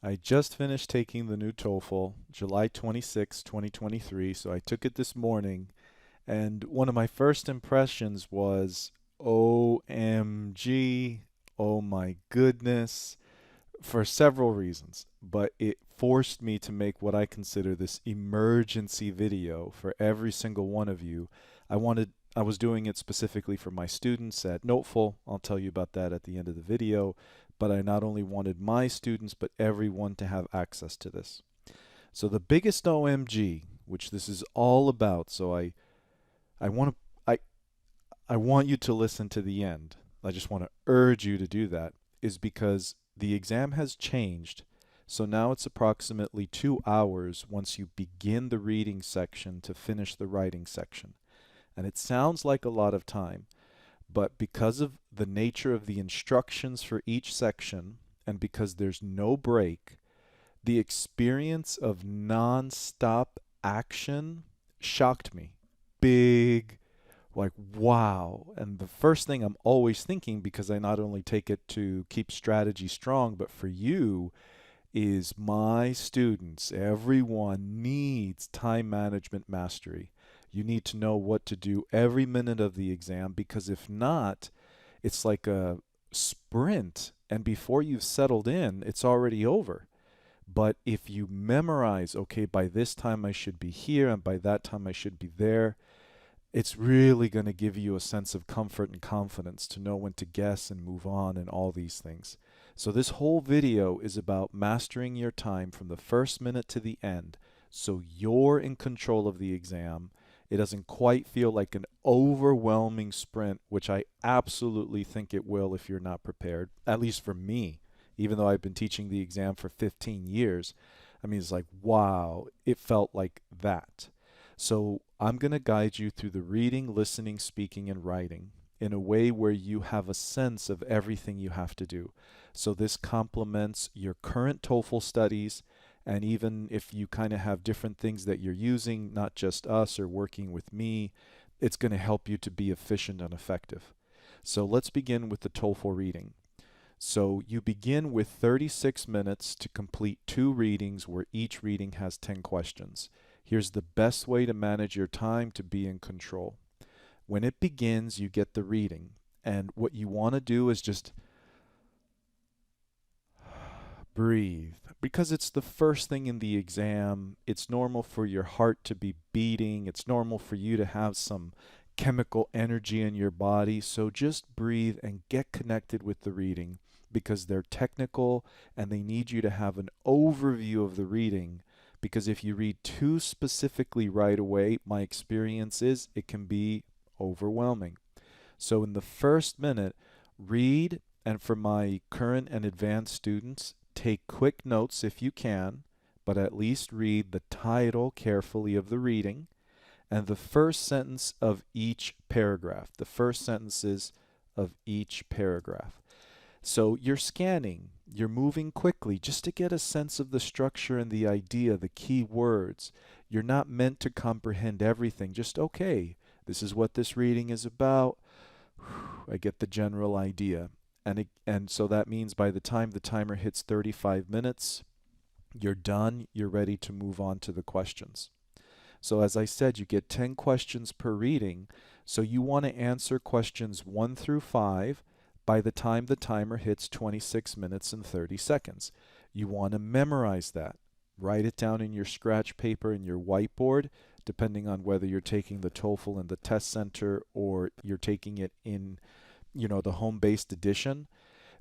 I just finished taking the new TOEFL, July 26, 2023, so I took it this morning, and one of my first impressions was, OMG, oh my goodness, for several reasons. But it forced me to make what I consider this emergency video for every single one of you. I was doing it specifically for my students at NoteFull. I'll tell you about that at the end of the video. But I not only wanted my students, but everyone to have access to this. So the biggest OMG, which this is all about, so I want to I want you to listen to the end. I just want to urge you to do that, is because the exam has changed. So now it's approximately 2 hours once you begin the reading section to finish the writing section. And it sounds like a lot of time, but because of the nature of the instructions for each section and because there's no break, the experience of non-stop action shocked me. Big, like, wow. And the first thing I'm always thinking, because I not only take it to keep strategy strong, but for you, is my students, everyone needs time management mastery. You need to know what to do every minute of the exam, because if not, it's like a sprint, and before you've settled in, it's already over. But if you memorize, okay, by this time I should be here, and by that time I should be there, it's really going to give you a sense of comfort and confidence to know when to guess and move on and all these things. So this whole video is about mastering your time from the first minute to the end, so you're in control of the exam. It doesn't quite feel like an overwhelming sprint, which I absolutely think it will if you're not prepared, at least for me. Even though I've been teaching the exam for 15 years, I mean, it's like, wow, it felt like that. So I'm going to guide you through the reading, listening, speaking, and writing in a way where you have a sense of everything you have to do. So this complements your current TOEFL studies, and even if you kind of have different things that you're using, not just us or working with me, it's going to help you to be efficient and effective. So let's begin with the TOEFL reading. So you begin with 36 minutes to complete 2 readings where each reading has 10 questions. Here's the best way to manage your time to be in control. When it begins, you get the reading. And what you want to do is just breathe. Because it's the first thing in the exam, it's normal for your heart to be beating. It's normal for you to have some chemical energy in your body. So just breathe and get connected with the reading, because they're technical and they need you to have an overview of the reading. Because if you read too specifically right away, my experience is it can be overwhelming. So in the first minute, read, and for my current and advanced students, take quick notes if you can, but at least read the title carefully of the reading and the first sentence of each paragraph, the first sentences of each paragraph. So you're scanning, you're moving quickly just to get a sense of the structure and the idea, the key words. You're not meant to comprehend everything, just okay, this is what this reading is about. I get the general idea. And so that means by the time the timer hits 35 minutes, you're done, you're ready to move on to the questions. So as I said, you get 10 questions per reading, so you want to answer questions 1 through 5 by the time the timer hits 26 minutes and 30 seconds. You want to memorize that. Write it down in your scratch paper in your whiteboard, depending on whether you're taking the TOEFL in the test center or you're taking it in, the home-based edition.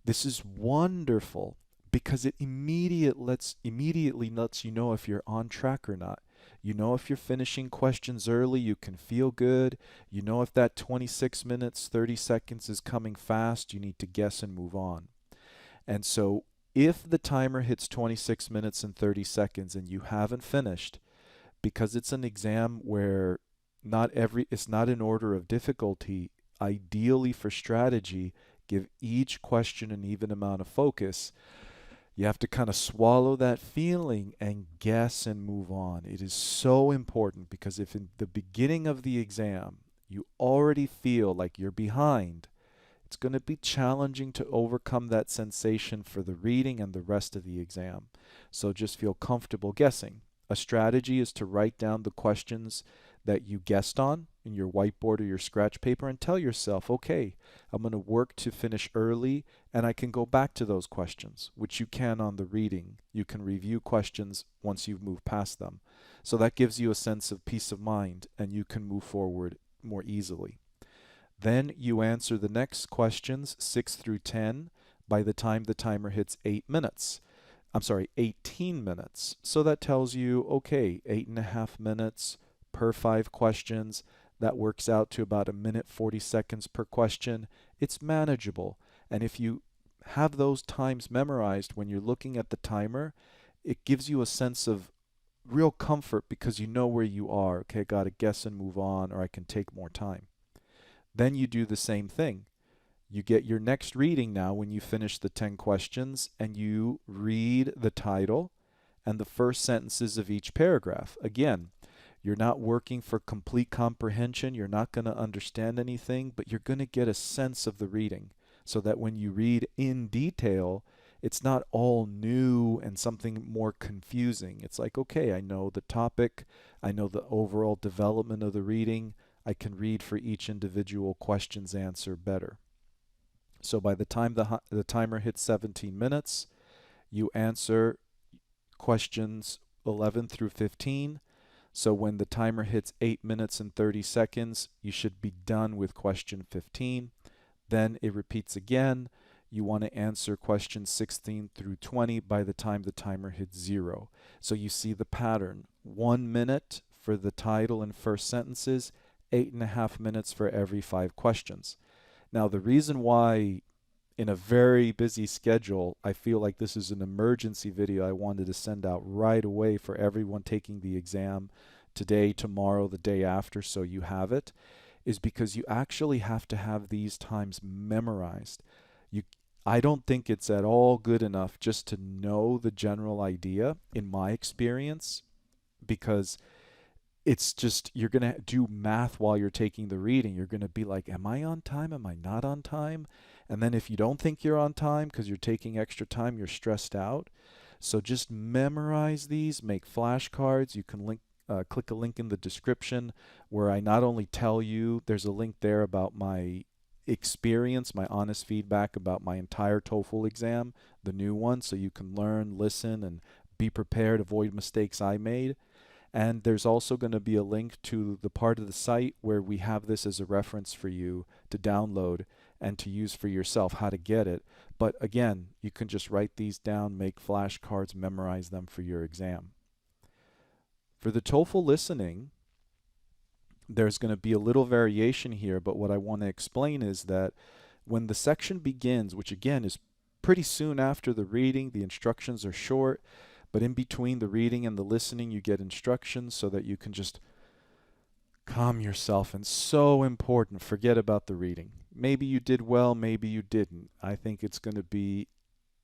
This is wonderful because it immediately lets you know if you're on track or not. You know if you're finishing questions early, you can feel good. You know if that 26 minutes, 30 seconds is coming fast, you need to guess and move on. And so if the timer hits 26 minutes and 30 seconds and you haven't finished, because it's an exam where it's not in order of difficulty, ideally for strategy, give each question an even amount of focus. You have to kind of swallow that feeling and guess and move on. It is so important, because if in the beginning of the exam you already feel like you're behind, It's going to be challenging to overcome that sensation for the reading and the rest of the exam. So just feel comfortable guessing. A strategy is to write down the questions that you guessed on in your whiteboard or your scratch paper and tell yourself, okay, I'm going to work to finish early and I can go back to those questions, which you can on the reading. You can review questions once you've moved past them. So that gives you a sense of peace of mind and you can move forward more easily. Then you answer the next questions 6 through 10 by the time the timer hits 8 minutes. I'm sorry, 18 minutes. So that tells you, okay, 8.5 minutes per 5 questions. That works out to about 1 minute 40 seconds per question. It's manageable. And if you have those times memorized when you're looking at the timer, it gives you a sense of real comfort because you know where you are. Okay, I got to guess and move on, or I can take more time. Then you do the same thing. You get your next reading now when you finish the 10 questions and you read the title and the first sentences of each paragraph. Again, you're not working for complete comprehension. You're not going to understand anything, but you're going to get a sense of the reading so that when you read in detail, it's not all new and something more confusing. It's like, okay, I know the topic, I know the overall development of the reading. I can read for each individual question's answer better. So by the time the timer hits 17 minutes, you answer questions 11 through 15. So when the timer hits 8 minutes and 30 seconds, you should be done with question 15. Then it repeats again. You want to answer questions 16 through 20 by the time the timer hits 0. So you see the pattern. 1 minute for the title and first sentences, 8.5 minutes for every 5 questions. Now, the reason why in a very busy schedule, I feel like this is an emergency video I wanted to send out right away for everyone taking the exam today, tomorrow, the day after, so you have it, is because you actually have to have these times memorized. I don't think it's at all good enough just to know the general idea, in my experience, because it's just, you're going to do math while you're taking the reading. You're going to be like, am I on time? Am I not on time? And then if you don't think you're on time because you're taking extra time, you're stressed out. So just memorize these, make flashcards. You can click a link in the description where I not only tell you, there's a link there about my experience, my honest feedback about my entire TOEFL exam, the new one, so you can learn, listen, and be prepared, avoid mistakes I made. And there's also going to be a link to the part of the site where we have this as a reference for you to download and to use for yourself, how to get it. But again, you can just write these down, make flashcards, memorize them for your exam. For the TOEFL listening, there's going to be a little variation here, but what I want to explain is that when the section begins, which again is pretty soon after the reading, the instructions are short, but in between the reading and the listening, you get instructions so that you can just calm yourself. And so important, forget about the reading. Maybe you did well, maybe you didn't. I think it's going to be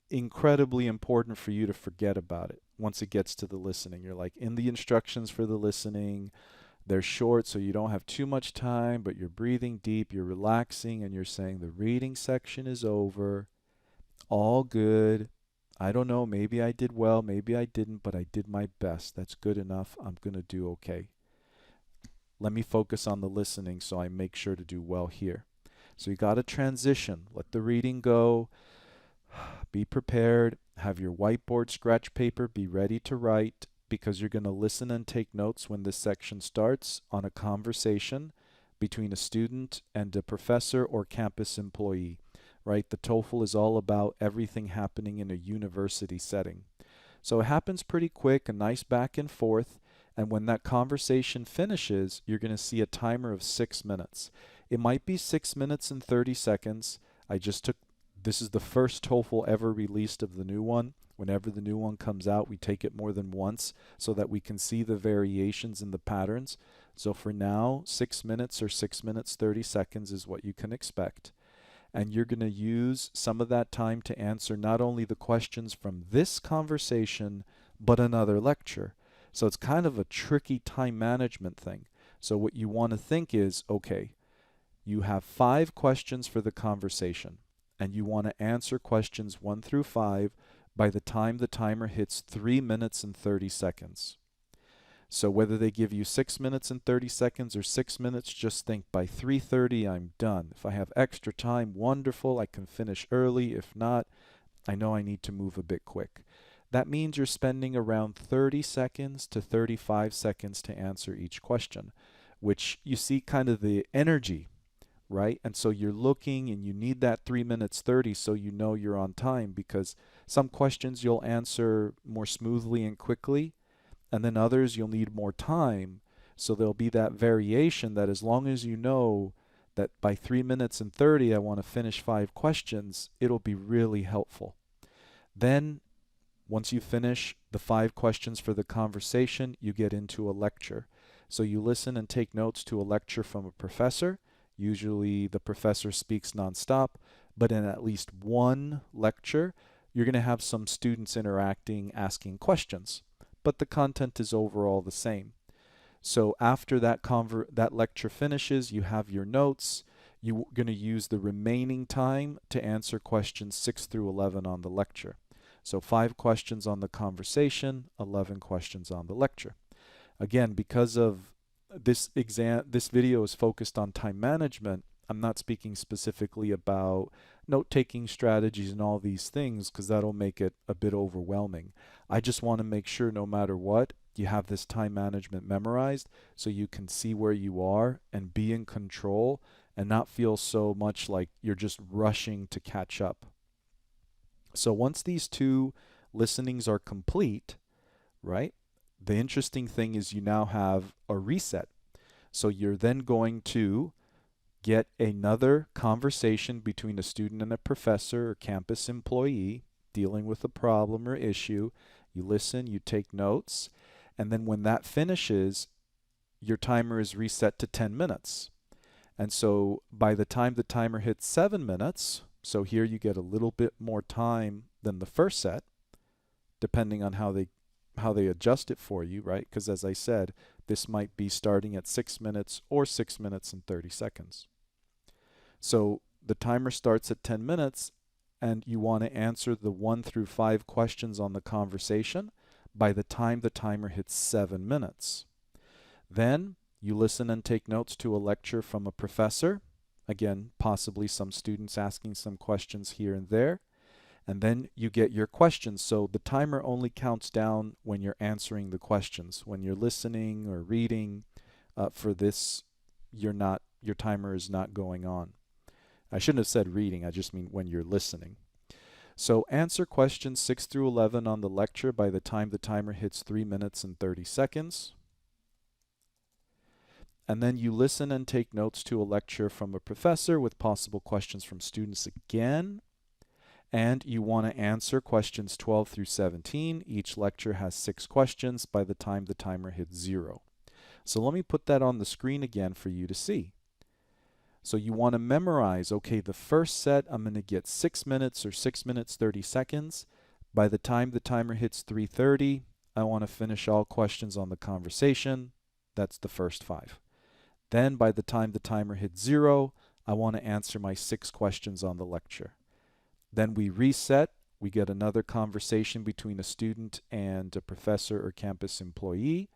incredibly important for you to forget about it once it gets to the listening. You're like, in the instructions for the listening, they're short so you don't have too much time, but you're breathing deep, you're relaxing, and you're saying the reading section is over, all good. I don't know, maybe I did well, maybe I didn't, but I did my best. That's good enough. I'm going to do okay. Let me focus on the listening so I make sure to do well here. So you got to transition. Let the reading go. Be prepared. Have your whiteboard scratch paper. Be ready to write because you're going to listen and take notes when this section starts on a conversation between a student and a professor or campus employee. Right? The TOEFL is all about everything happening in a university setting. So it happens pretty quick, a nice back and forth, and when that conversation finishes, you're going to see a timer of 6 minutes. It might be 6 minutes and 30 seconds. This is the first TOEFL ever released of the new one. Whenever the new one comes out, we take it more than once so that we can see the variations in the patterns. So for now, 6 minutes or 6 minutes 30 seconds is what you can expect. And you're going to use some of that time to answer not only the questions from this conversation, but another lecture. So it's kind of a tricky time management thing. So what you want to think is, okay, You have 5 questions for the conversation, and you want to answer questions 1 through 5 by the time the timer hits 3 minutes and 30 seconds. So whether they give you 6 minutes and 30 seconds or 6 minutes, just think by 3:30 I'm done. If I have extra time, wonderful, I can finish early. If not, I know I need to move a bit quick. That means you're spending around 30 seconds to 35 seconds to answer each question, which you see kind of the energy, right? And so you're looking and you need that 3 minutes 30 so you know you're on time, because some questions you'll answer more smoothly and quickly, and then others you'll need more time. So there'll be that variation that as long as you know that by 3 minutes and 30 I want to finish 5 questions, it'll be really helpful. Then once you finish the 5 questions for the conversation, you get into a lecture. So you listen and take notes to a lecture from a professor. Usually the professor speaks nonstop, but in at least one lecture, you're going to have some students interacting, asking questions, but the content is overall the same. So after that lecture finishes, you have your notes. You're going to use the remaining time to answer questions 6 through 11 on the lecture. So 5 questions on the conversation, 11 questions on the lecture. Again, because of this video is focused on time management, I'm not speaking specifically about note-taking strategies and all these things, because that'll make it a bit overwhelming. I just want to make sure no matter what, you have this time management memorized so you can see where you are and be in control and not feel so much like you're just rushing to catch up. So once these 2 listenings are complete, right, the interesting thing is you now have a reset. So you're then going to get another conversation between a student and a professor or campus employee dealing with a problem or issue. You listen, you take notes, and then when that finishes, your timer is reset to 10 minutes. And so by the time the timer hits 7 minutes, so here you get a little bit more time than the first set, depending on how they adjust it for you, right? Because as I said, this might be starting at 6 minutes or 6 minutes and 30 seconds. So the timer starts at 10 minutes, and you want to answer the 1 through 5 questions on the conversation by the time the timer hits 7 minutes. Then you listen and take notes to a lecture from a professor. Again, possibly some students asking some questions here and there. And then you get your questions. So the timer only counts down when you're answering the questions. When you're listening or reading, for this, your timer is not going on. I shouldn't have said reading, I just mean when you're listening. So answer questions 6 through 11 on the lecture by the time the timer hits 3 minutes and 30 seconds. And then you listen and take notes to a lecture from a professor with possible questions from students again. And you want to answer questions 12 through 17. Each lecture has 6 questions by the time the timer hits 0. So let me put that on the screen again for you to see. So you want to memorize, okay, the first set I'm going to get 6 minutes or 6 minutes 30 seconds. By the time the timer hits 3:30, I want to finish all questions on the conversation. That's the first 5. Then by the time the timer hits 0, I want to answer my 6 questions on the lecture. Then we reset. We get another conversation between a student and a professor or campus employee.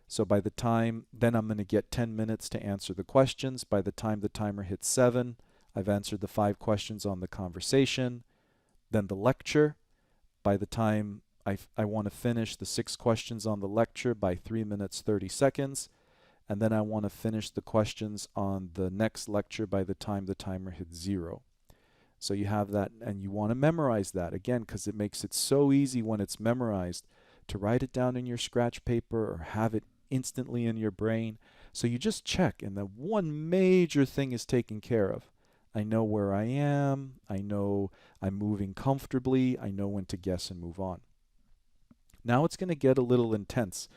So by the time, then I'm going to get 10 minutes to answer the questions. By the time the timer hits 7, I've answered the 5 questions on the conversation. Then the lecture. By the time I want to finish the 6 questions on the lecture by 3 minutes 30 seconds. And then I want to finish the questions on the next lecture by the time the timer hits 0. So you have that, and you want to memorize that again, because it makes it so easy when it's memorized to write it down in your scratch paper or have it instantly in your brain. So you just check, and the one major thing is taken care of. I know where I am. I know I'm moving comfortably. I know when to guess and move on. Now it's going to get a little intense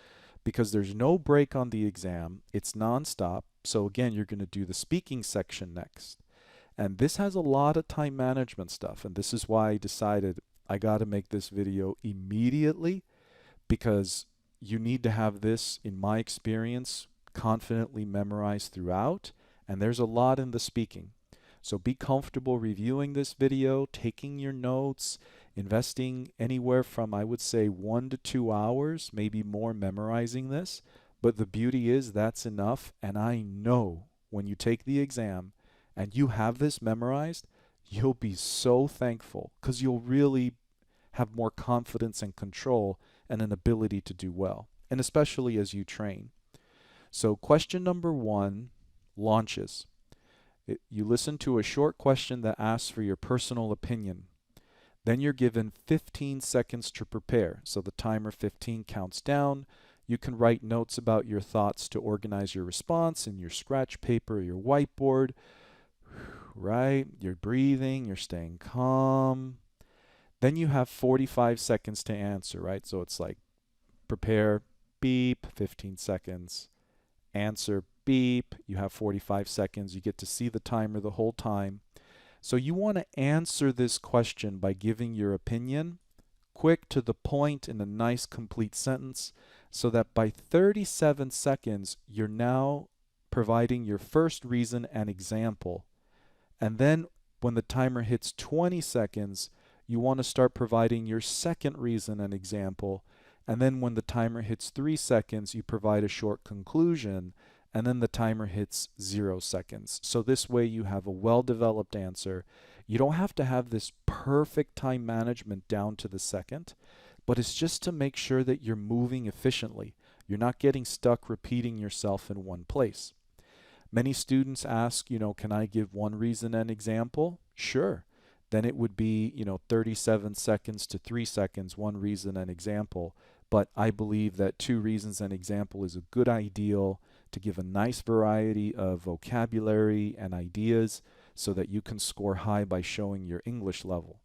because there's no break on the exam. It's nonstop. So again, you're going to do the speaking section next. And this has a lot of time management stuff. And this is why I decided I got to make this video immediately, because you need to have this, in my experience, confidently memorized throughout. And there's a lot in the speaking. So be comfortable reviewing this video, taking your notes, investing anywhere from, I would say, 1 to 2 hours, maybe more, memorizing this. But the beauty is that's enough. And I know when you take the exam and you have this memorized, you'll be so thankful because you'll really have more confidence and control and an ability to do well, and especially as you train. So, question number one launches. You listen to a short question that asks for your personal opinion. Then you're given 15 seconds to prepare. So the timer 15 counts down. You can write notes about your thoughts to organize your response in your scratch paper or your whiteboard. Right? You're breathing, you're staying calm. Then you have 45 seconds to answer, right? So it's like prepare, beep, 15 seconds. Answer, beep. You have 45 seconds. You get to see the timer the whole time. So you want to answer this question by giving your opinion, quick, to the point, in a nice complete sentence, so that by 37 seconds, you're now providing your first reason and example. And then when the timer hits 20 seconds, you want to start providing your second reason and example. And then when the timer hits 3 seconds, you provide a short conclusion. And then the timer hits 0 seconds. So this way you have a well-developed answer. You don't have to have this perfect time management down to the second, but it's just to make sure that you're moving efficiently. You're not getting stuck repeating yourself in one place. Many students ask, can I give one reason and example? Sure. Then it would be, 37 seconds to 3 seconds, one reason and example. But I believe that 2 reasons and example is a good ideal to give a nice variety of vocabulary and ideas so that you can score high by showing your English level.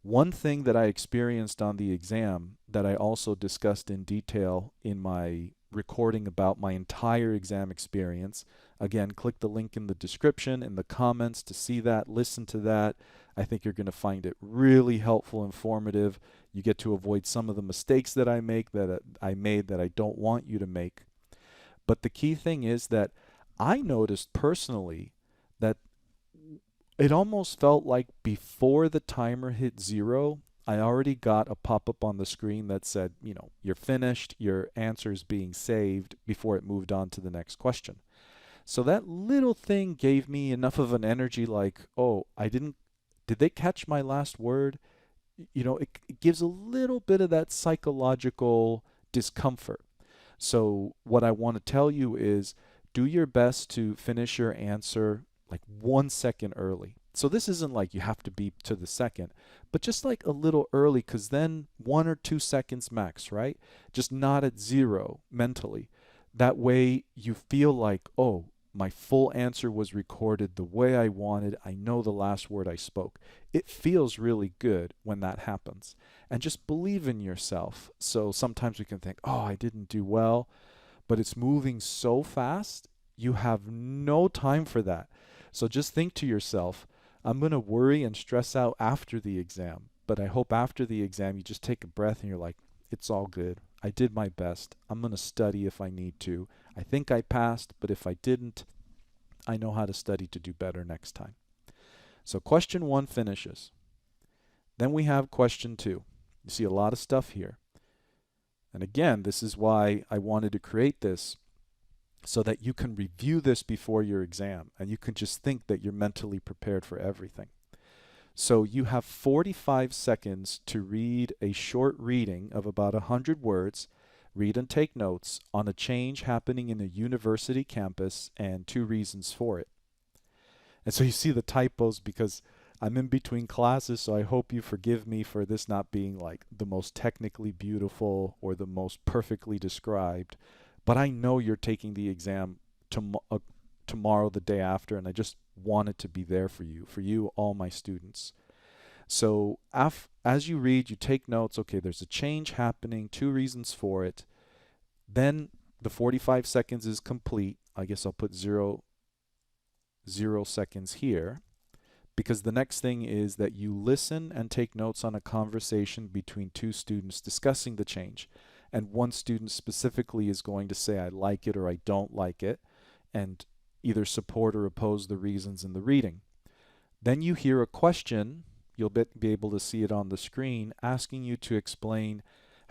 One thing that I experienced on the exam that I also discussed in detail in my recording about my entire exam experience. Again, click the link in the description, in the comments to see that, listen to that. I think you're going to find it really helpful, informative. You get to avoid some of the mistakes that I made that I don't want you to make. But the key thing is that I noticed personally that it almost felt like before the timer hit 0, I already got a pop-up on the screen that said, you're finished, your answer is being saved, before it moved on to the next question. So that little thing gave me enough of an energy like, oh, did they catch my last word? It gives a little bit of that psychological discomfort. So what I want to tell you is do your best to finish your answer like 1 second early. So this isn't like you have to be to the second, but just like a little early, because then 1 or 2 seconds max, right? Just not at 0 mentally. That way you feel like, oh, my full answer was recorded the way I wanted. I know the last word I spoke. It feels really good when that happens. And just believe in yourself. So sometimes we can think, oh, I didn't do well, but it's moving so fast, you have no time for that. So just think to yourself, I'm going to worry and stress out after the exam. But I hope after the exam you just take a breath and you're like, it's all good. I did my best. I'm going to study if I need to. I think I passed, but if I didn't, I know how to study to do better next time. So question 1 finishes. Then we have question 2. You see a lot of stuff here. And again, this is why I wanted to create this, so that you can review this before your exam and you can just think that you're mentally prepared for everything. So you have 45 seconds to read a short reading of about 100 words, read and take notes on a change happening in a university campus and 2 reasons for it. And so you see the typos because I'm in between classes, so I hope you forgive me for this not being like the most technically beautiful or the most perfectly described. But I know you're taking the exam tomorrow, the day after, and I just want it to be there for you, all my students. So as you read, you take notes. Okay, there's a change happening, 2 reasons for it. Then the 45 seconds is complete. I guess I'll put 0 seconds here, because the next thing is that you listen and take notes on a conversation between 2 students discussing the change. And one student specifically is going to say, I like it or I don't like it. And either support or oppose the reasons in the reading. Then you hear a question, you'll be able to see it on the screen, asking you to explain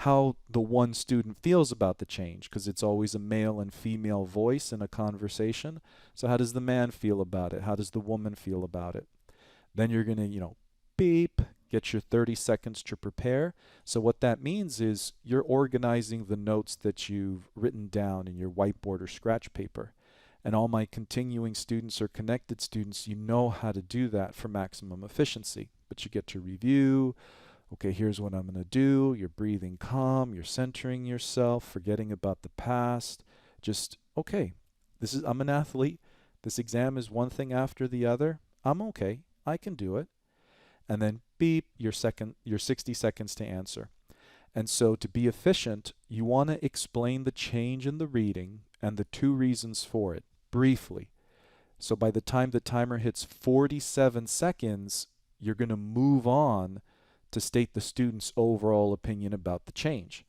how the one student feels about the change, because it's always a male and female voice in a conversation. So how does the man feel about it? How does the woman feel about it? Then you're going to, beep, get your 30 seconds to prepare. So what that means is you're organizing the notes that you've written down in your whiteboard or scratch paper. And all my continuing students or connected students, you know how to do that for maximum efficiency. But you get to review. Okay, here's what I'm going to do. You're breathing calm. You're centering yourself, forgetting about the past. Just, okay, I'm an athlete. This exam is one thing after the other. I'm okay. I can do it. And then beep, your 60 seconds to answer. And so to be efficient, you want to explain the change in the reading and the two reasons for it briefly. So by the time the timer hits 47 seconds, you're going to move on to state the student's overall opinion about the change.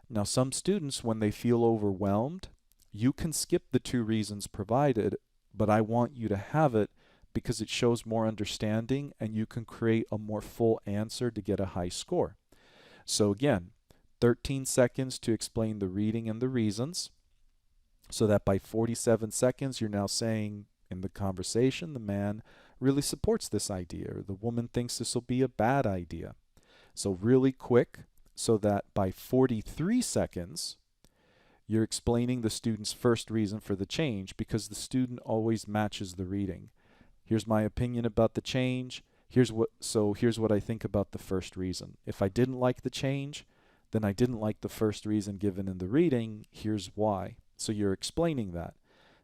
Now, some students, when they feel overwhelmed, you can skip the two reasons provided, but I want you to have it because it shows more understanding and you can create a more full answer to get a high score. So again, 13 seconds to explain the reading and the reasons, so that by 47 seconds you're now saying in the conversation the man really supports this idea or the woman thinks this will be a bad idea. So really quick, so that by 43 seconds you're explaining the student's first reason for the change, because the student always matches the reading. Here's my opinion about the change. Here's what I think about the first reason. If I didn't like the change, then I didn't like the first reason given in the reading. Here's why. So you're explaining that.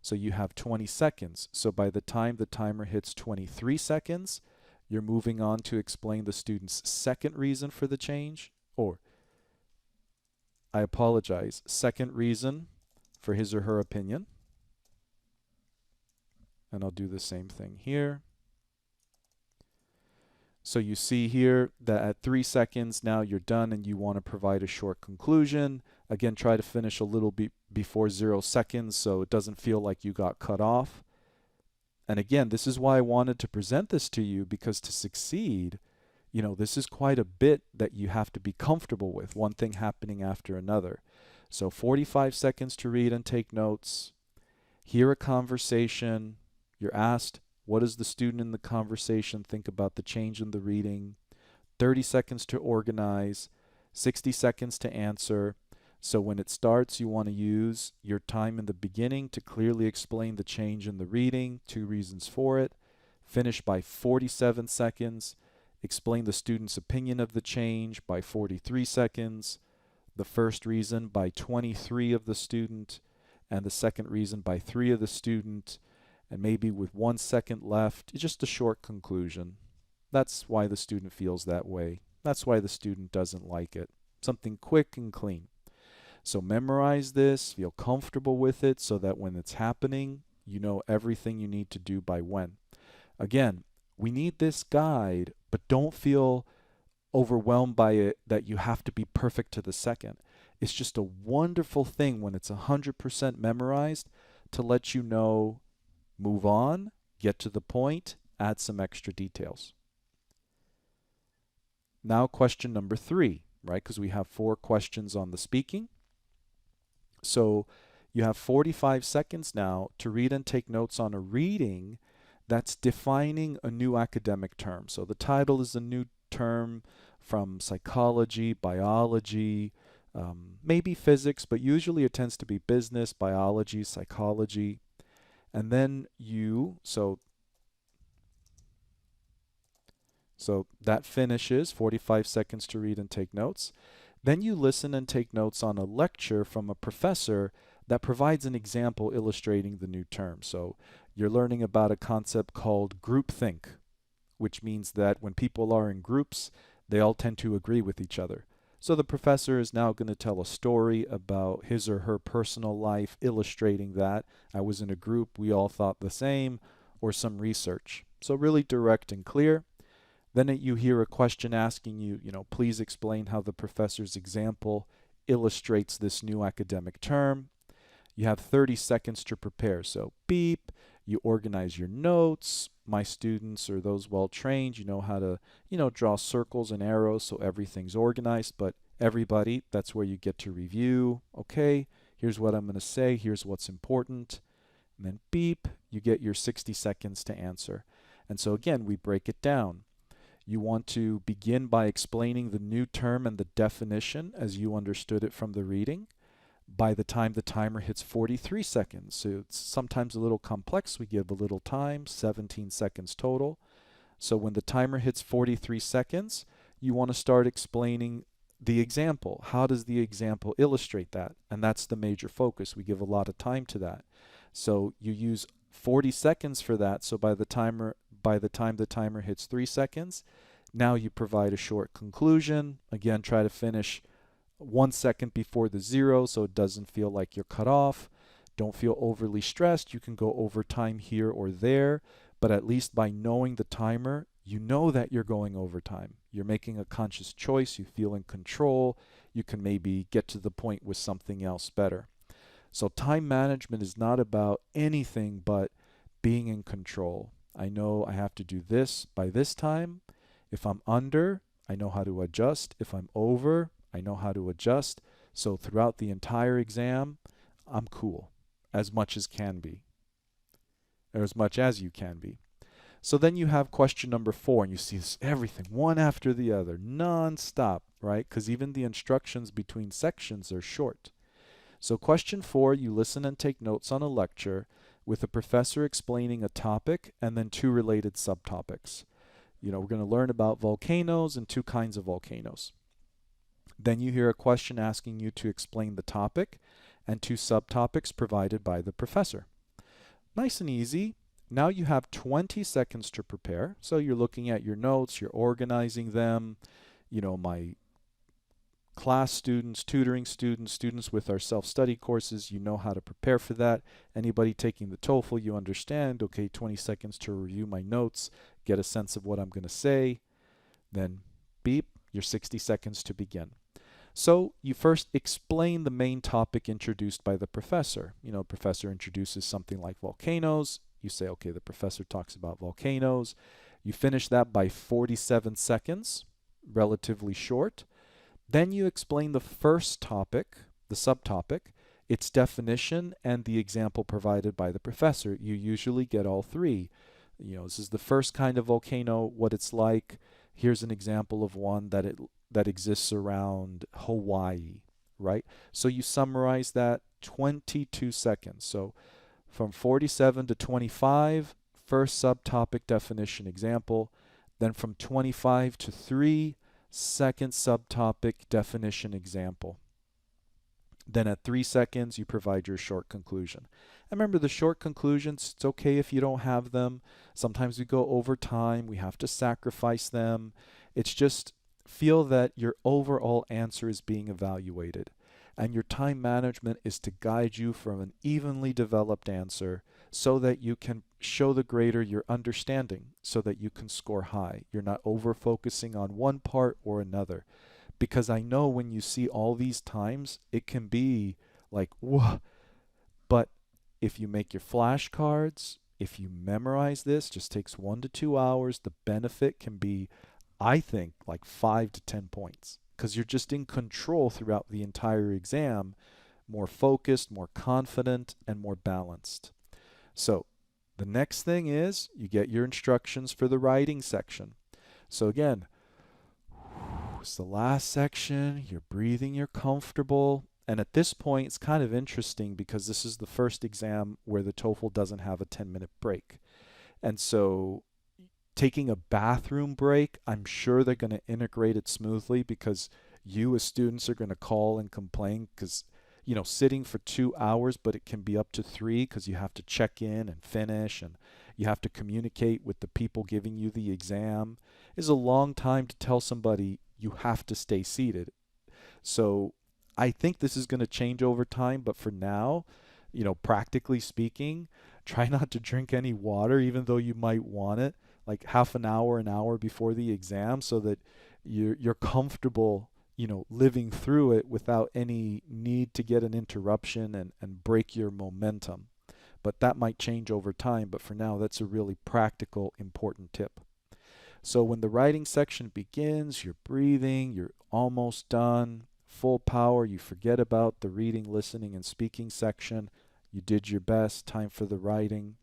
So you have 20 seconds. So by the time the timer hits 23 seconds, you're moving on to explain the student's second reason for the change, or I apologize, second reason for his or her opinion. And I'll do the same thing here. So you see here that at 3 seconds now you're done and you want to provide a short conclusion. Again, try to finish a little bit before 0 seconds so it doesn't feel like you got cut off. And again, this is why I wanted to present this to you, because to succeed, this is quite a bit that you have to be comfortable with, one thing happening after another. So 45 seconds to read and take notes, hear a conversation, you're asked, what does the student in the conversation think about the change in the reading? 30 seconds to organize, 60 seconds to answer. So when it starts, you want to use your time in the beginning to clearly explain the change in the reading, two reasons for it. Finish by 47 seconds. Explain the student's opinion of the change by 43 seconds. The first reason by 23 of the student, and the second reason by 3 of the student. And maybe with 1 second left, just a short conclusion. That's why the student feels that way. That's why the student doesn't like it. Something quick and clean. So memorize this, feel comfortable with it so that when it's happening, you know everything you need to do by when. Again, we need this guide, but don't feel overwhelmed by it that you have to be perfect to the second. It's just a wonderful thing when it's 100% memorized to let you know, move on, get to the point, add some extra details. Now question number 3, right? Because we have 4 questions on the speaking. So you have 45 seconds now to read and take notes on a reading that's defining a new academic term. So the title is a new term from psychology, biology, maybe physics, but usually it tends to be business, biology, psychology. And then so that finishes 45 seconds to read and take notes. Then you listen and take notes on a lecture from a professor that provides an example illustrating the new term. So you're learning about a concept called groupthink, which means that when people are in groups, they all tend to agree with each other. So the professor is now going to tell a story about his or her personal life, illustrating that. I was in a group, we all thought the same, or some research. So really direct and clear. Then you hear a question asking you, please explain how the professor's example illustrates this new academic term. You have 30 seconds to prepare. So beep, You organize your notes. My students or those well trained, you know how to, draw circles and arrows so everything's organized. But everybody, that's where you get to review. Okay, here's what I'm going to say. Here's what's important. And then beep, you get your 60 seconds to answer. And so again, we break it down. You want to begin by explaining the new term and the definition as you understood it from the reading. By the time the timer hits 43 seconds, so it's sometimes a little complex, we give a little time, 17 seconds total. So when the timer hits 43 seconds, you want to start explaining the example. How does the example illustrate that? And that's the major focus. We give a lot of time to that. So you use 40 seconds for that. So by the time the timer hits 3 seconds, now you provide a short conclusion. Again, try to finish 1 second before the 0 so it doesn't feel like you're cut off. Don't feel overly stressed. You can go over time here or there, but at least by knowing the timer, you know that you're going over time. You're making a conscious choice. You feel in control. You can maybe get to the point with something else better. So time management is not about anything but being in control. I know I have to do this by this time. If I'm under, I know how to adjust. If I'm over, I know how to adjust. So throughout the entire exam, I'm cool, as much as can be, or as much as you can be. So then you have question number 4, and you see this, everything, one after the other, non-stop, right? Because even the instructions between sections are short. So question 4, you listen and take notes on a lecture with a professor explaining a topic and then 2 related subtopics. We're going to learn about volcanoes and 2 kinds of volcanoes. Then you hear a question asking you to explain the topic and 2 subtopics provided by the professor. Nice and easy. Now you have 20 seconds to prepare. So you're looking at your notes, you're organizing them. My class students, tutoring students, students with our self-study courses, you know how to prepare for that. Anybody taking the Toefl, you understand, okay, 20 seconds to review my notes, get a sense of what I'm going to say, then beep, your 60 seconds to begin. So you first explain the main topic introduced by the professor. Professor introduces something like volcanoes. You say, okay, the professor talks about volcanoes. You finish that by 47 seconds, relatively short. Then you explain the first topic, the subtopic, its definition, and the example provided by the professor. You usually get all 3. This is the first kind of volcano, what it's like. Here's an example of one that exists around Hawaii, right? So you summarize that 22 seconds. So from 47 to 25, first subtopic, definition, example. Then from 25 to 3, second subtopic, definition, example. Then at 3 seconds, you provide your short conclusion. And remember, the short conclusions, it's okay if you don't have them. Sometimes we go over time. We have to sacrifice them. It's just feel that your overall answer is being evaluated. And your time management is to guide you from an evenly developed answer so that you can show the grader your understanding so that you can score high. You're not over focusing on one part or another. Because I know when you see all these times, it can be like, whoa. But if you make your flashcards, if you memorize this, just takes 1 to 2 hours, the benefit can be, I think, like 5 to 10 points. Because you're just in control throughout the entire exam, more focused, more confident, and more balanced. So the next thing is you get your instructions for the writing section. So again, it's the last section, you're breathing, you're comfortable. And at this point, it's kind of interesting because this is the first exam where the TOEFL doesn't have a 10-minute break. And so taking a bathroom break, I'm sure they're going to integrate it smoothly because you as students are going to call and complain because, sitting for 2 hours, but it can be up to 3 because you have to check in and finish and you have to communicate with the people giving you the exam. It's a long time to tell somebody you have to stay seated. So I think this is going to change over time, but for now, practically speaking, try not to drink any water even though you might want it, like half an hour before the exam so that you're comfortable, living through it without any need to get an interruption and break your momentum. but that might change over time. But for now, that's a really practical, important tip. So when the writing section begins, you're breathing, you're almost done, full power, you forget about the reading, listening, and speaking section. You did your best, time for the writing.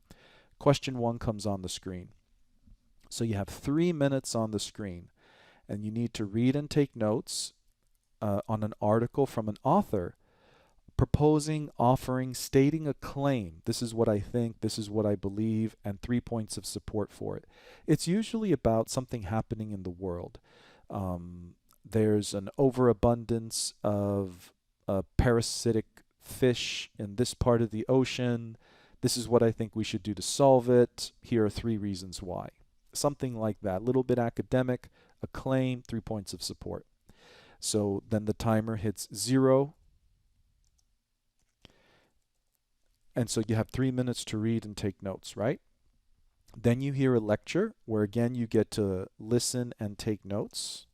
Question 1 comes on the screen. So you have 3 minutes on the screen, and you need to read and take notes on an article from an author proposing, offering, stating a claim. This is what I think, this is what I believe, and 3 points of support for it. It's usually about something happening in the world. There's an overabundance of parasitic fish in this part of the ocean. This is what I think we should do to solve it. Here are 3 reasons why. Something like that. A little bit academic, a claim, 3 points of support. So then the timer hits 0. And so you have 3 minutes to read and take notes, right? Then you hear a lecture where again you get to listen and take notes.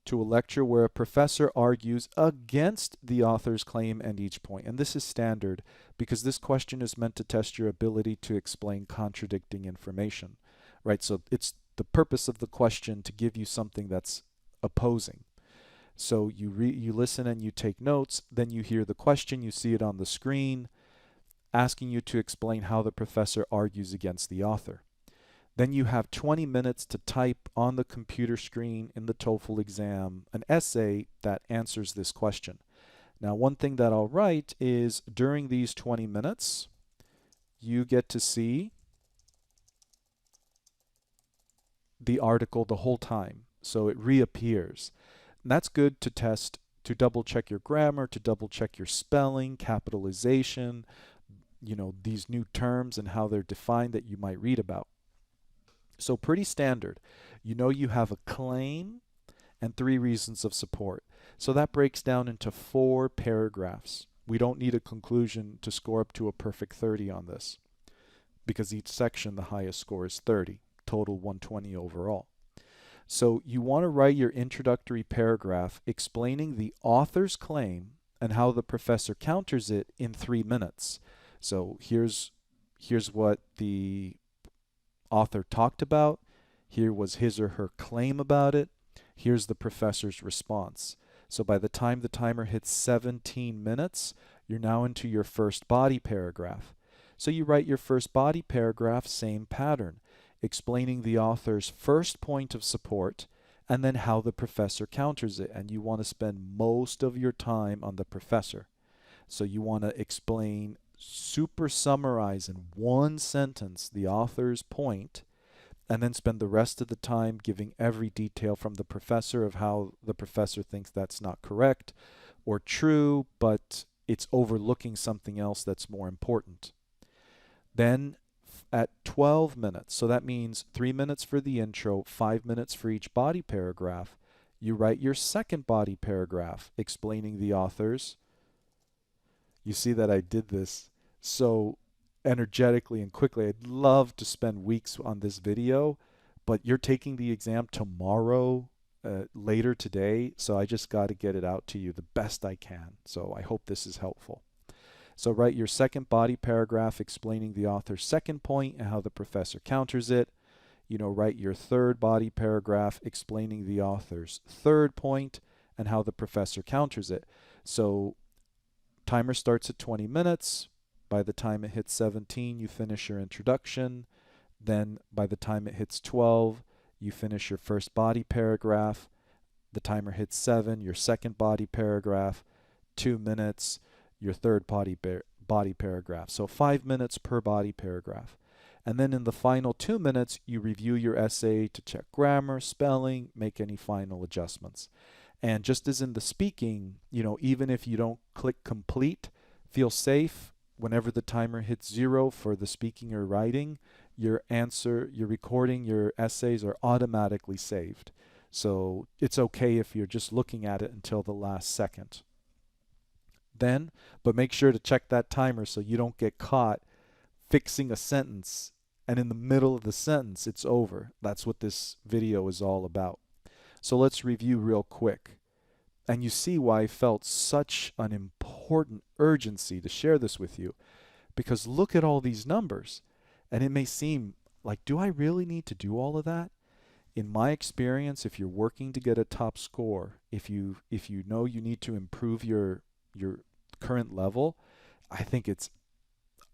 To a lecture where a professor argues against the author's claim and each point. And this is standard because this question is meant to test your ability to explain contradicting information, right? So it's the purpose of the question to give you something that's opposing. So you listen and you take notes, then you hear the question, you see it on the screen, asking you to explain how the professor argues against the author. Then you have 20 minutes to type on the computer screen in the TOEFL exam an essay that answers this question. Now, one thing that I'll write is during these 20 minutes, you get to see the article the whole time. So it reappears. And that's good to test, to double check your grammar, to double check your spelling, capitalization, these new terms and how they're defined that you might read about. So pretty standard. You have a claim and 3 reasons of support. So that breaks down into 4 paragraphs. We don't need a conclusion to score up to a perfect 30 on this because each section, the highest score is 30, total 120 overall. So you want to write your introductory paragraph explaining the author's claim and how the professor counters it in 3 minutes. So here's what the author talked about. Here was his or her claim about it. Here's the professor's response. So by the time the timer hits 17 minutes, you're now into your first body paragraph. So you write your first body paragraph, same pattern, explaining the author's first point of support and then how the professor counters it. And you want to spend most of your time on the professor. So you want to explain, super summarize in 1 sentence the author's point, and then spend the rest of the time giving every detail from the professor of how the professor thinks that's not correct or true, but it's overlooking something else that's more important. Then at 12 minutes, so that means 3 minutes for the intro, 5 minutes for each body paragraph, you write your second body paragraph explaining the author's. You see that I did this so energetically and quickly. I'd love to spend weeks on this video, but you're taking the exam tomorrow, later today, so I just got to get it out to you the best I can. So I hope this is helpful. So write your second body paragraph explaining the author's second point and how the professor counters it. Write your third body paragraph explaining the author's third point and how the professor counters it. So timer starts at 20 minutes. By the time it hits 17, you finish your introduction. Then by the time it hits 12, you finish your first body paragraph. The timer hits 7, your second body paragraph. 2 minutes, your third body paragraph. So 5 minutes per body paragraph. And then in the final 2 minutes, you review your essay to check grammar, spelling, make any final adjustments. And just as in the speaking, even if you don't click complete, feel safe. Whenever the timer hits 0 for the speaking or writing, your recording, your essays are automatically saved. So it's okay if you're just looking at it until the last second. But make sure to check that timer so you don't get caught fixing a sentence and in the middle of the sentence it's over. That's what this video is all about. So let's review real quick. And you see why I felt such an important urgency to share this with you. Because look at all these numbers. And it may seem like, do I really need to do all of that? In my experience, if you're working to get a top score, if you know you need to improve your current level, I think it's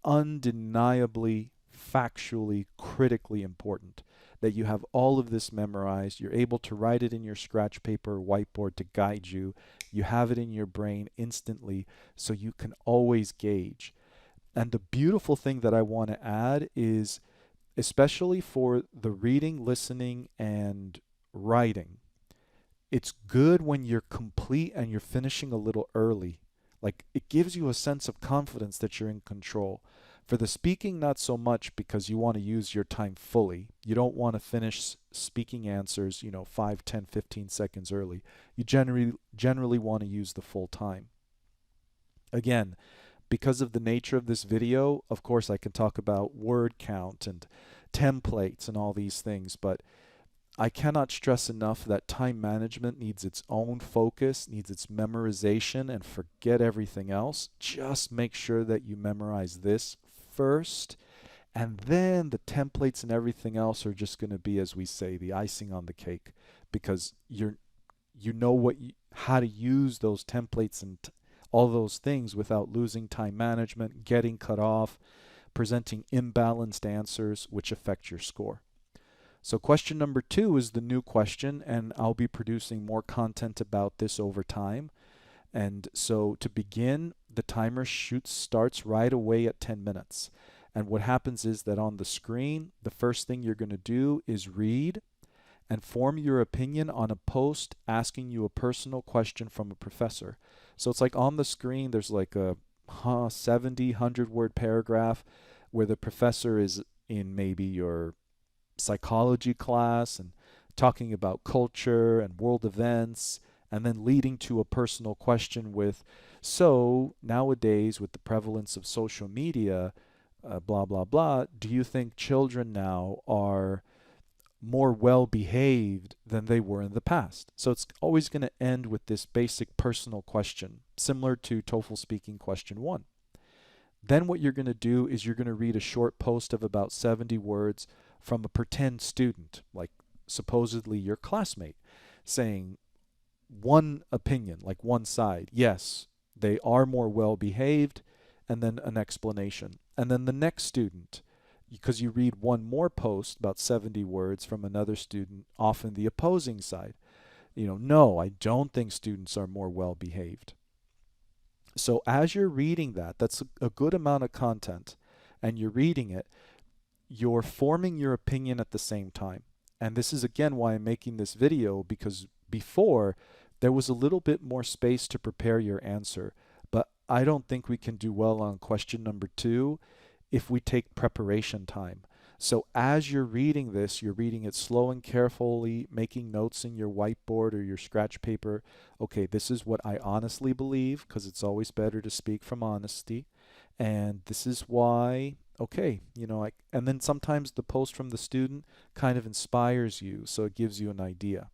undeniably, factually, critically important that you have all of this memorized. You're able to write it in your scratch paper or whiteboard to guide you. You have it in your brain instantly so you can always gauge. And the beautiful thing that I want to add is, especially for the reading, listening, and writing, it's good when you're complete and you're finishing a little early. Like, it gives you a sense of confidence that you're in control. For the speaking, not so much, because you want to use your time fully. You don't want to finish speaking answers, 5, 10, 15 seconds early. You generally want to use the full time. Again, because of the nature of this video, of course, I can talk about word count and templates and all these things, but I cannot stress enough that time management needs its own focus, needs its memorization, and forget everything else. Just make sure that you memorize this first, and then the templates and everything else are just going to be, as we say, the icing on the cake, because you know how to use those templates and all those things without losing time management, getting cut off, presenting imbalanced answers, which affect your score. So question number 2 is the new question, and I'll be producing more content about this over time. And so to begin, the timer starts right away at 10 minutes. And what happens is that on the screen, the first thing you're going to do is read and form your opinion on a post asking you a personal question from a professor. So it's like on the screen, there's like a 70, 100-word paragraph where the professor is in maybe your psychology class and talking about culture and world events, and then leading to a personal question with, so nowadays with the prevalence of social media, blah, blah, blah, do you think children now are more well behaved than they were in the past? So it's always going to end with this basic personal question, similar to TOEFL speaking question 1. Then what you're going to do is you're going to read a short post of about 70 words from a pretend student, like supposedly your classmate, saying one opinion, like one side. Yes, they are more well behaved, and then an explanation. And then the next student, because you read one more post, about 70 words from another student, often the opposing side. No, I don't think students are more well behaved. So as you're reading that's a good amount of content, and you're reading it, you're forming your opinion at the same time. And this is again why I'm making this video, because before there was a little bit more space to prepare your answer. But I don't think we can do well on question number 2 if we take preparation time. So as you're reading this, you're reading it slow and carefully, making notes in your whiteboard or your scratch paper. Okay, this is what I honestly believe, because it's always better to speak from honesty. And this is why, okay, and then sometimes the post from the student kind of inspires you, so it gives you an idea.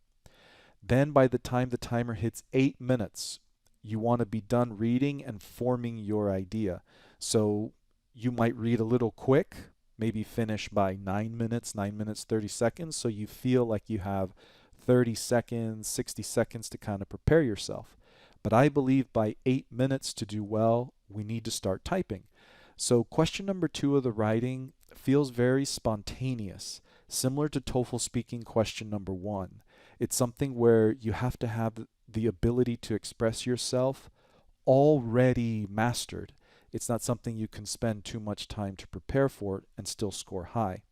Then by the time the timer hits 8 minutes, you want to be done reading and forming your idea. So you might read a little quick, maybe finish by 9 minutes, 9 minutes, 30 seconds, so you feel like you have 30 seconds, 60 seconds to kind of prepare yourself. But I believe by 8 minutes to do well, we need to start typing. So question number 2 of the writing feels very spontaneous, similar to TOEFL speaking question number 1. It's something where you have to have the ability to express yourself already mastered. It's not something you can spend too much time to prepare for and still score high.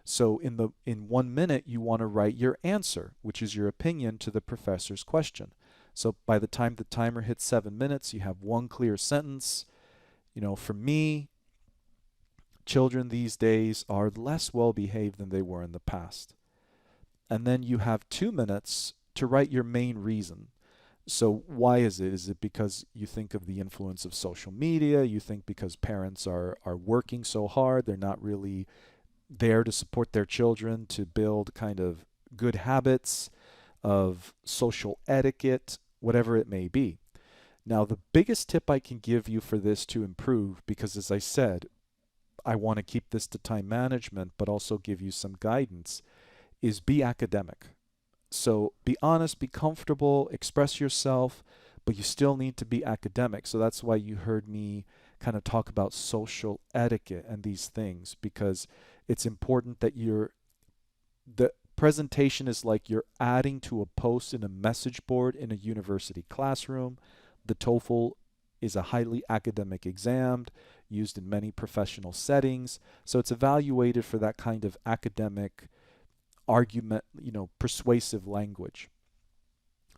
So in 1 minute, you want to write your answer, which is your opinion to the professor's question. So by the time the timer hits 7 minutes, you have one clear sentence. For me, children these days are less well behaved than they were in the past. And then you have 2 minutes to write your main reason. So why is it? Is it because you think of the influence of social media? You think because parents are working so hard, they're not really there to support their children to build kind of good habits of social etiquette? whatever it may be. Now, the biggest tip I can give you for this to improve, because as I said, I want to keep this to time management, but also give you some guidance, is be academic. So be honest, be comfortable, express yourself, but you still need to be academic. So that's why you heard me kind of talk about social etiquette and these things, because it's important that the presentation is like you're adding to a post in a message board in a university classroom. The TOEFL is a highly academic exam used in many professional settings. So it's evaluated for that kind of academic argument, persuasive language.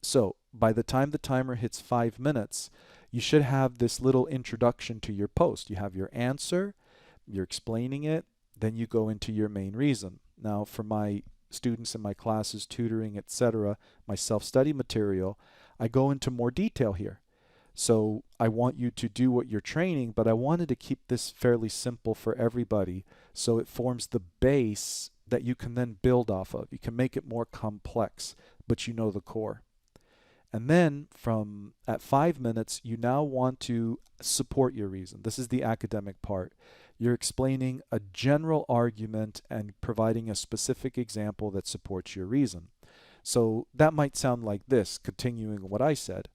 So by the time the timer hits 5 minutes, you should have this little introduction to your post. You have your answer, you're explaining it, then you go into your main reason. Now, for my students in my classes, tutoring, etc., my self-study material, I go into more detail here. So I want you to do what you're training, but I wanted to keep this fairly simple for everybody so it forms the base that you can then build off of. You can make it more complex, but you know the core. And then from at 5 minutes, you now want to support your reason. This is the academic part. You're explaining a general argument and providing a specific example that supports your reason. So that might sound like this, continuing what I said.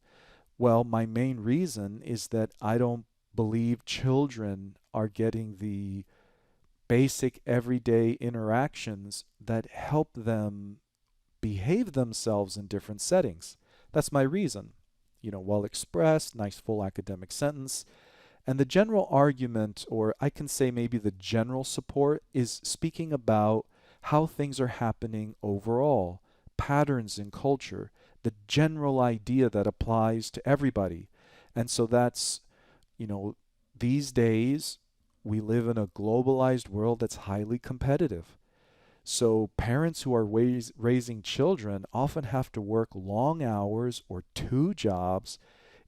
Well, my main reason is that I don't believe children are getting the basic everyday interactions that help them behave themselves in different settings. That's my reason. Well expressed, nice full academic sentence. And the general argument, or I can say maybe the general support, is speaking about how things are happening overall, patterns in culture, the general idea that applies to everybody. And so that's, you know, these days we live in a globalized world that's highly competitive. So parents who are raising children often have to work long hours or two jobs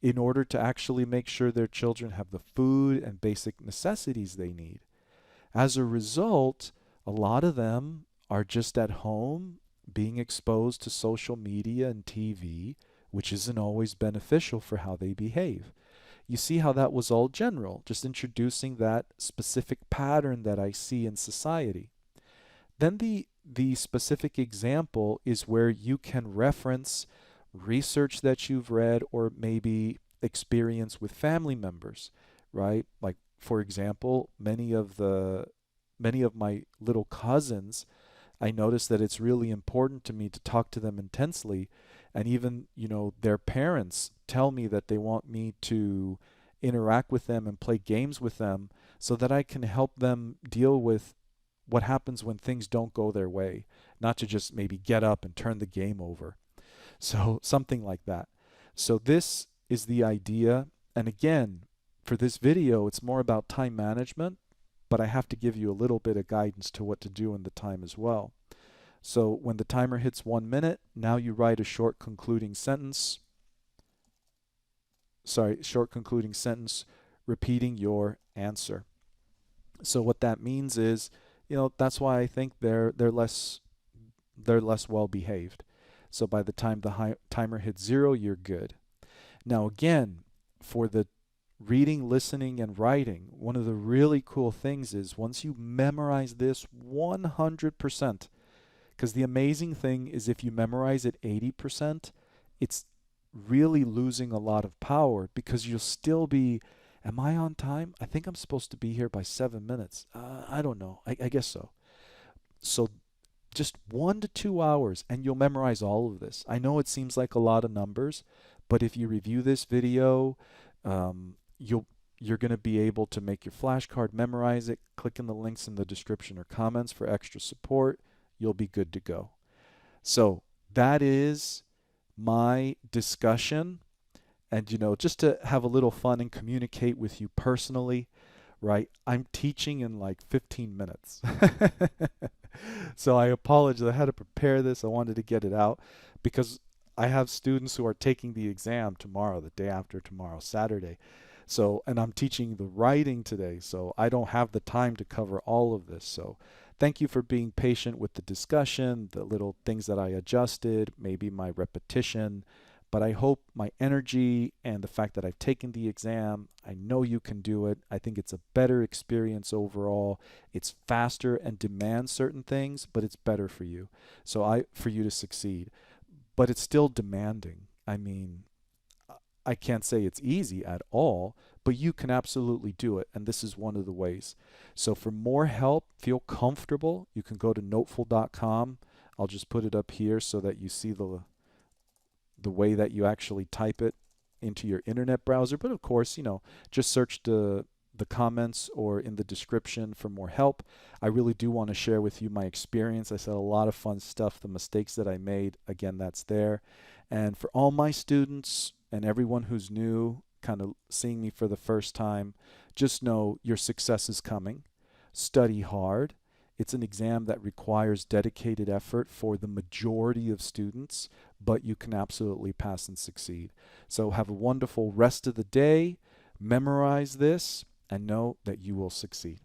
in order to actually make sure their children have the food and basic necessities they need. As a result, a lot of them are just at home being exposed to social media and TV, which isn't always beneficial for how they behave. You see how that was all general, just introducing that specific pattern that I see in society. Then the specific example is where you can reference research that you've read or maybe experience with family members, right? Like for example, many of my little cousins, I notice that it's really important to me to talk to them intensely, and even, their parents tell me that they want me to interact with them and play games with them so that I can help them deal with what happens when things don't go their way, not to just maybe get up and turn the game over. So something like that. So this is the idea. And again, for this video, it's more about time management, but I have to give you a little bit of guidance to what to do in the time as well. So when the timer hits 1 minute, now you write a short concluding sentence. Short concluding sentence repeating your answer. So what that means is, that's why I think they're less well behaved. So by the time the timer hits 0, you're good. Now again, for the reading, listening, and writing, one of the really cool things is once you memorize this 100%, because the amazing thing is if you memorize it 80%, it's really losing a lot of power because you'll still be, am I on time? I think I'm supposed to be here by 7 minutes. I don't know. I guess so. So just 1 to 2 hours and you'll memorize all of this. I know it seems like a lot of numbers, but if you review this video, you're going to be able to make your flashcard, memorize it, click in the links in the description or comments for extra support. You'll be good to go. So that is my discussion. And, just to have a little fun and communicate with you personally, right? I'm teaching in like 15 minutes. So I apologize. I had to prepare this. I wanted to get it out because I have students who are taking the exam tomorrow, the day after tomorrow, Saturday. So, and I'm teaching the writing today, so I don't have the time to cover all of this. So thank you for being patient with the discussion, the little things that I adjusted, maybe my repetition, But I hope my energy and the fact that I've taken the exam, I know you can do it. I think it's a better experience overall. It's faster and demands certain things, but it's better for you. So for you to succeed. But it's still demanding. I mean, I can't say it's easy at all, but you can absolutely do it. And this is one of the ways. So for more help, feel comfortable. You can go to notefull.com. I'll just put it up here so that you see the way that you actually type it into your internet browser. But of course, just search the comments or in the description for more help. I really do want to share with you my experience. I said a lot of fun stuff, the mistakes that I made. Again, that's there. And for all my students and everyone who's new, kind of seeing me for the first time, just know your success is coming. Study hard. It's an exam that requires dedicated effort for the majority of students, but you can absolutely pass and succeed. So have a wonderful rest of the day. Memorize this and know that you will succeed.